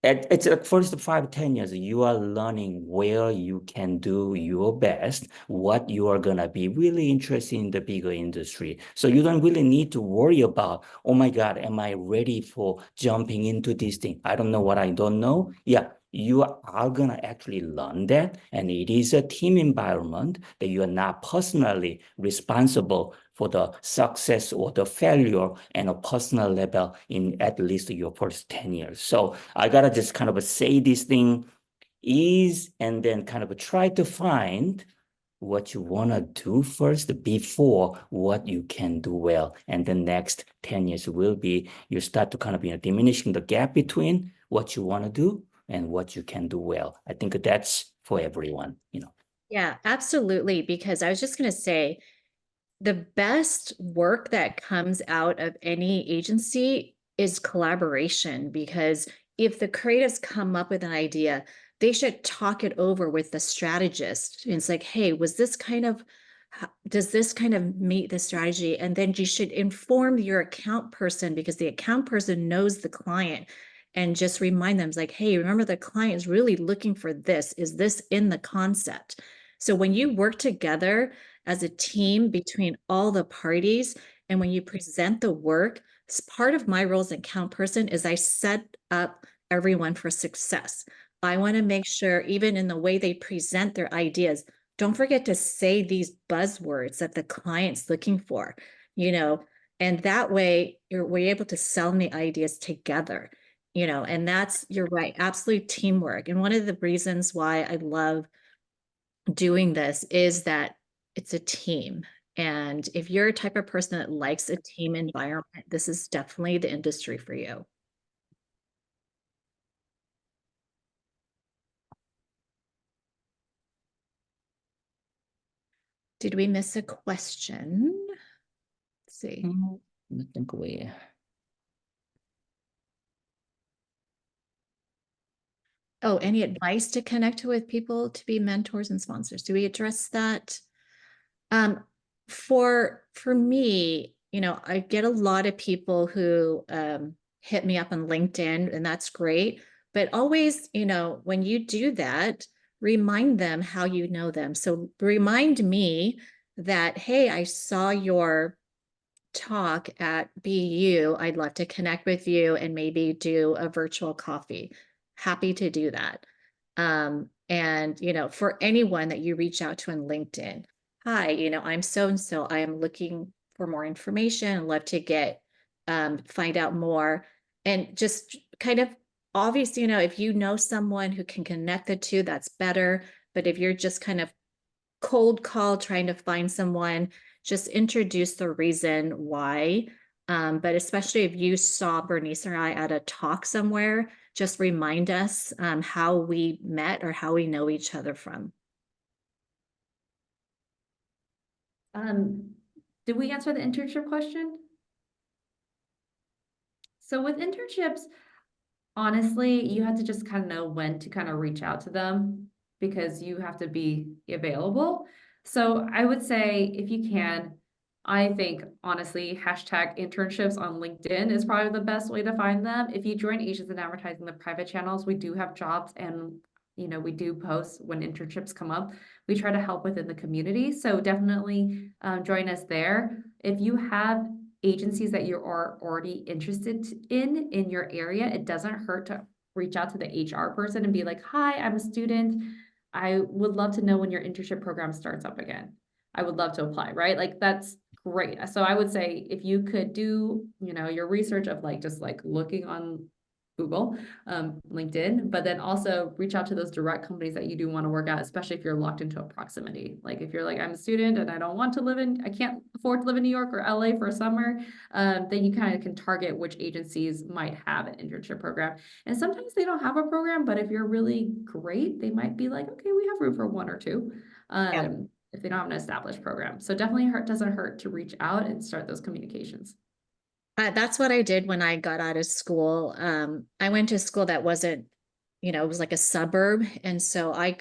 it's like first 5-10 years, you are learning where you can do your best, what you are gonna be really interested in the bigger industry. So you don't really need to worry about, oh my God, am I ready for jumping into this thing? I don't know what I don't know. Yeah, you are gonna actually learn that, and it is a team environment that you are not personally responsible for the success or the failure and a personal level in at least your first 10 years. So I gotta just kind of say this thing is, and then kind of try to find what you wanna do first before what you can do well. And the next 10 years will be, you start to kind of, diminishing the gap between what you wanna do and what you can do well. I think that's for everyone. Yeah, absolutely. Because I was just going to say, the best work that comes out of any agency is collaboration, because if the creatives come up with an idea, they should talk it over with the strategist. And it's like, hey, does this kind of meet the strategy? And then you should inform your account person, because the account person knows the client, and just remind them, it's like, hey, remember the client is really looking for this. Is this in the concept? So when you work together as a team between all the parties, and when you present the work, part of my role as an account person is I set up everyone for success. I want to make sure, even in the way they present their ideas, don't forget to say these buzzwords that the client's looking for, and that way we're able to sell the ideas together, and you're right, absolute teamwork. And one of the reasons why I love doing this is that it's a team. And if you're a type of person that likes a team environment, this is definitely the industry for you. Did we miss a question? Let's see. I think we. Oh, any advice to connect with people to be mentors and sponsors? Do we address that? For me, I get a lot of people who hit me up on LinkedIn, and that's great. But always, when you do that, remind them how you know them. So remind me that, hey, I saw your talk at BU. I'd love to connect with you and maybe do a virtual coffee. Happy to do that. And, for anyone that you reach out to on LinkedIn, hi, I'm so-and-so. I am looking for more information. I'd love to find out more. And just kind of obvious, if you know someone who can connect the two, that's better. But if you're just kind of cold call trying to find someone, just introduce the reason why. But especially if you saw Bernice or I at a talk somewhere, just remind us how we met or how we know each other from. Did we answer the internship question? So with internships, honestly, you have to just kind of know when to kind of reach out to them, because you have to be available. So I would say, if you can, I think honestly, hashtag internships on LinkedIn is probably the best way to find them. If you join Asians in Advertising, the private channels, we do have jobs, and we do post when internships come up. We try to help within the community. So definitely join us there. If you have agencies that you are already interested in your area, it doesn't hurt to reach out to the HR person and be like, hi, I'm a student. I would love to know when your internship program starts up again. I would love to apply, right? Like, that's great. So I would say, if you could do, your research of just looking on Google, LinkedIn, but then also reach out to those direct companies that you do want to work at, especially if you're locked into a proximity. Like, if you're like, I'm a student and I can't afford to live in New York or LA for a summer, then you kind of can target which agencies might have an internship program. And sometimes they don't have a program, but if you're really great, they might be like, okay, we have room for one or two. If they don't have an established program. So definitely doesn't hurt to reach out and start those communications. That's what I did when I got out of school. I went to a school that wasn't, it was like a suburb. And so I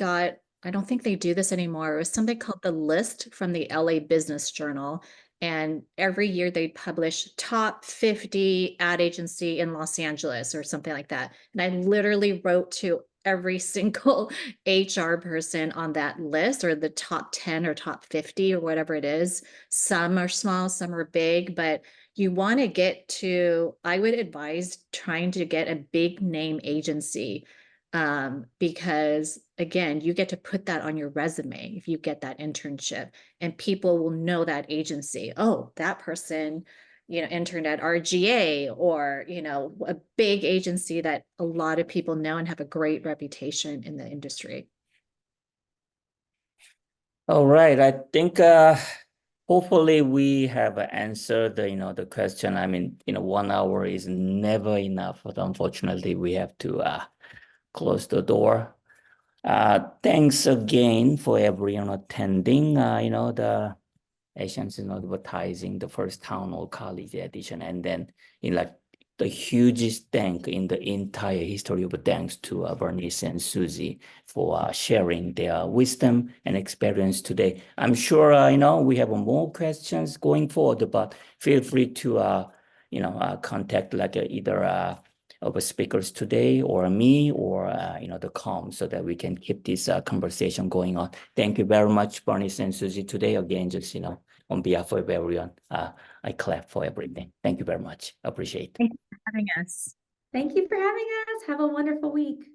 don't think they do this anymore. It was something called The List from the LA Business Journal. And every year they publish top 50 ad agency in Los Angeles or something like that. And I literally wrote to every single HR person on that list, or the top 10 or top 50 or whatever it is. Some are small, some are big, but you want to get to, I would advise trying to get a big name agency, because again, you get to put that on your resume if you get that internship, and people will know that agency. Oh, that person, interned at RGA, or, a big agency that a lot of people know and have a great reputation in the industry. All right, I think hopefully we have answered the question. I mean, 1 hour is never enough, but unfortunately we have to close the door. Thanks again for everyone attending. The Asians in Advertising, the first town hall college edition, and then the hugest thank in the entire history of thanks to Bernice and Suzie for sharing their wisdom and experience today. I'm sure we have more questions going forward, but feel free to contact either of speakers today or me or the com, so that we can keep this conversation going on. Thank you very much, Bernice and Suzie, today. Again, just on behalf of everyone, I clap for everything. Thank you very much. Appreciate it. Thank you for having us. Thank you for having us. Have a wonderful week.